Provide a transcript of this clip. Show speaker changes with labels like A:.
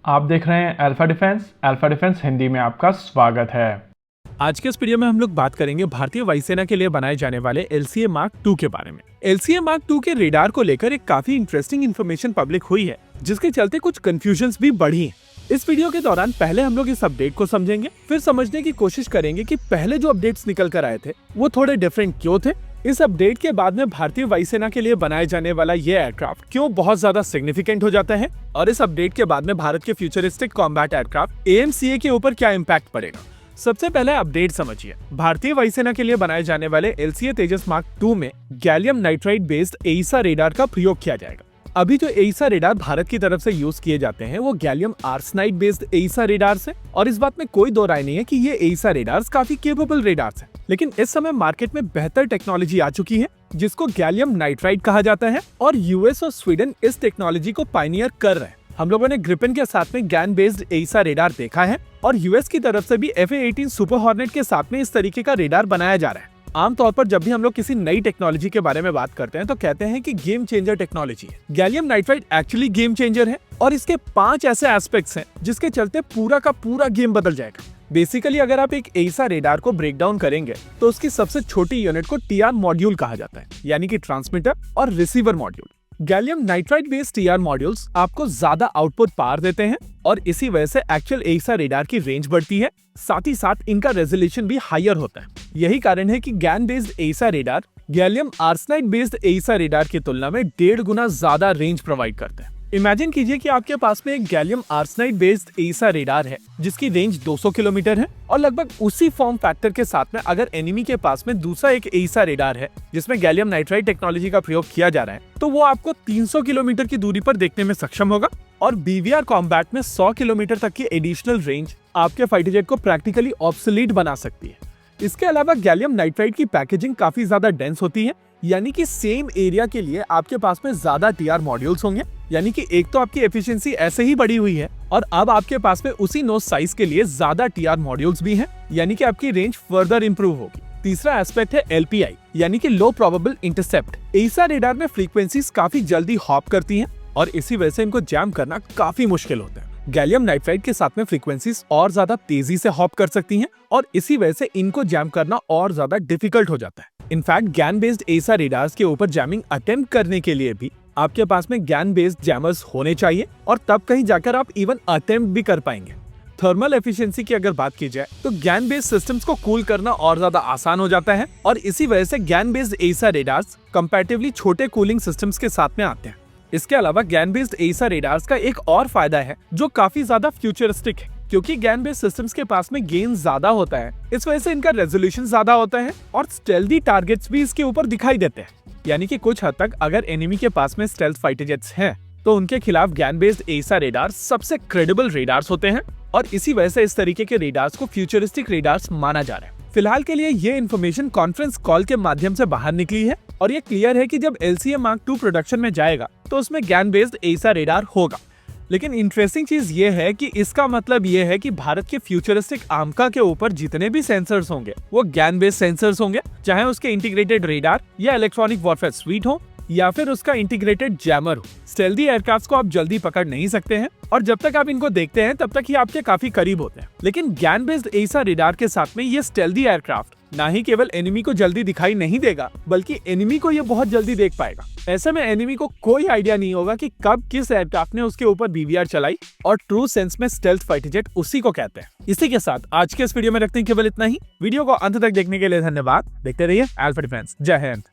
A: आप देख रहे हैं अल्फा डिफेंस हिंदी में आपका स्वागत है।
B: आज के इस वीडियो में हम लोग बात करेंगे भारतीय वायुसेना के लिए बनाए जाने वाले LCA Mark II के बारे में। LCA Mark II के रेडार को लेकर एक काफी इंटरेस्टिंग इन्फॉर्मेशन पब्लिक हुई है, जिसके चलते कुछ कंफ्यूजन्स भी बढ़ी हैं। इस वीडियो के दौरान पहले हम लोग इस अपडेट को समझेंगे, फिर समझने की कोशिश करेंगे कि पहले जो अपडेट्स निकल कर आए थे वो थोड़े डिफरेंट क्यों थे। इस अपडेट के बाद में भारतीय वायुसेना के लिए बनाए जाने वाला ये एयरक्राफ्ट क्यों बहुत ज्यादा सिग्निफिकेंट हो जाता है, और इस अपडेट के बाद में भारत के फ्यूचरिस्टिक कॉम्बैट एयरक्राफ्ट AMCA के ऊपर क्या इम्पैक्ट पड़ेगा। सबसे पहले अपडेट समझिए। भारतीय वायुसेना के लिए बनाए जाने वाले LCA तेजस मार्क II में gallium nitride based AESA radar का प्रयोग किया जाएगा। अभी जो AESA रेडार भारत की तरफ से यूज किए जाते हैं वो gallium arsenide based AESA radar से, और इस बात में कोई दो राय नहीं है कि ये AESA रेडार्स काफी केपेबल रेडार्स हैं। लेकिन इस समय मार्केट में बेहतर टेक्नोलॉजी आ चुकी है जिसको गैलियम नाइट्राइड कहा जाता है, और US और स्वीडन इस टेक्नोलॉजी को पायनियर कर रहे हैं। हम लोगों ने ग्रिपेन के साथ में गैन बेस्ड AESA रेडार देखा है, और US की तरफ से भी FA-18 सुपर हॉर्नेट के साथ में इस तरीके का रेडार बनाया जा रहा है। आमतौर पर जब भी हम लोग किसी नई टेक्नोलॉजी के बारे में बात करते हैं तो कहते हैं कि गेम चेंजर टेक्नोलॉजी है। Gallium nitride actually game changer है, और इसके 5 ऐसे एस्पेक्ट्स हैं जिसके चलते पूरा का पूरा गेम बदल जाएगा। बेसिकली अगर आप एक AESA रेडार को ब्रेक डाउन करेंगे तो उसकी सबसे छोटी यूनिट को TR मॉड्यूल कहा जाता है, यानी कि ट्रांसमीटर और receiver module. Gallium nitride based TR modules आपको ज्यादा आउटपुट पावर देते हैं, और इसी वजह से एक्चुअल AESA रेडार की रेंज बढ़ती है, साथ ही साथ इनका रेजोल्यूशन भी हायर होता है। यही कारण है कि GaN based AESA radar gallium arsenide based AESA radar की तुलना में 1.5 गुना ज्यादा रेंज प्रोवाइड करते हैं। इमेजिन कीजिए कि आपके पास में एक gallium arsenide based AESA radar है जिसकी रेंज 200 किलोमीटर है, और लगभग उसी फॉर्म फैक्टर के साथ में अगर एनिमी के पास में दूसरा एक AESA रेडार है जिसमें गैलियम नाइट्राइड टेक्नोलॉजी का प्रयोग किया जा रहा है, तो वो आपको 300 किलोमीटर की दूरी पर देखने में सक्षम होगा, और BVR कॉम्बैट में 100 किलोमीटर तक की एडिशनल रेंज आपके फाइटर जेट को प्रैक्टिकली ऑब्सोलीट बना सकती है। इसके अलावा गैलियम नाइट्राइड की पैकेजिंग काफी ज्यादा डेंस होती है, यानी कि सेम एरिया के लिए आपके पास में ज्यादा TR मॉड्यूल्स होंगे, यानी कि एक तो आपकी एफिशिएंसी ऐसे ही बढ़ी हुई है, और अब आपके पास में उसी नोज साइज के लिए ज्यादा TR मॉड्यूल्स भी हैं, यानी कि आपकी रेंज फर्दर इंप्रूव होगी। तीसरा एस्पेक्ट है LPI, यानी कि लो प्रोबेबल इंटरसेप्ट। AESA रेडार में फ्रीक्वेंसीज काफी जल्दी हॉप करती हैं, और इसी वजह से इनको जैम करना काफी मुश्किल होता है। गैलियम नाइट्राइड के साथ में फ्रीक्वेंसीज और ज्यादा तेजी से हॉप कर सकती हैं, और इसी वजह से इनको जैम करना और ज्यादा डिफिकल्ट हो जाता है। In fact GaN based AESA radars के ऊपर जैमिंग अटेम्प्ट करने के लिए भी आपके पास में गैन बेस्ड जैमर्स होने चाहिए, और तब कहीं जाकर आप इवन अटेम्प्ट भी कर पाएंगे। थर्मल एफिशिएंसी की अगर बात की जाए तो गैन बेस्ड सिस्टम्स को कूल करना और ज्यादा आसान हो जाता है, और इसी वजह से GaN based AESA radars comparatively छोटे कूलिंग सिस्टम्स के साथ में आते हैं। इसके अलावा गैन बेस्ड AESA रेडार्स का एक और फायदा है जो काफी ज्यादा फ्यूचरिस्टिक है, क्योंकि गैन बेस्ड सिस्टम्स के पास में गेन ज्यादा होता है, इस वजह से इनका रेजोल्यूशन ज्यादा होता है, और स्टेल्दी टारगेट्स भी इसके ऊपर दिखाई देते हैं। यानी कि कुछ हद तक अगर एनिमी के पास में स्टेल्थ फाइटर जेट्स हैं तो उनके खिलाफ गैन बेस्ड AESA रेडार्स सबसे क्रेडिबल रेडार्स होते हैं, और इसी वजह से इस तरीके के रेडार्स को फ्यूचरिस्टिक रेडार्स माना जा रहा है। फिलहाल के लिए ये इन्फॉर्मेशन कॉन्फ्रेंस कॉल के माध्यम से बाहर निकली है, और ये क्लियर है कि जब LCA Mark II प्रोडक्शन में जाएगा तो उसमें गैन बेस्ड AESA रेडार होगा। लेकिन इंटरेस्टिंग चीज ये है कि इसका मतलब ये है कि भारत के फ्यूचरिस्टिक आर्मका के ऊपर जितने भी सेंसर्स होंगे वो गैन बेस्ड सेंसर्स होंगे, चाहे उसके इंटीग्रेटेड रेडार या इलेक्ट्रॉनिक वॉरफेयर स्वीट हो या फिर उसका इंटीग्रेटेड जैमर हो। स्टेल्दी एयरक्राफ्ट को आप जल्दी पकड़ नहीं सकते हैं, और जब तक आप इनको देखते हैं तब तक ही आपके काफी करीब होते हैं। लेकिन गैन बेस्ड AESA रेडार के साथ में ये स्टेल्दी एयरक्राफ्ट ना ही केवल एनिमी को जल्दी दिखाई नहीं देगा, बल्कि एनिमी को ये बहुत जल्दी देख पाएगा। ऐसे में एनिमी को कोई आइडिया नहीं होगा कि कब किस एयरक्राफ्ट ने उसके ऊपर BVR चलाई, और ट्रू सेंस में स्टेल्थ फाइटर जेट उसी को कहते हैं। इसी के साथ आज के इस वीडियो में रखते हैं केवल इतना ही। वीडियो को अंत तक देखने के लिए धन्यवाद। देखते रहिए अल्फा डिफेंस। जय हिंद।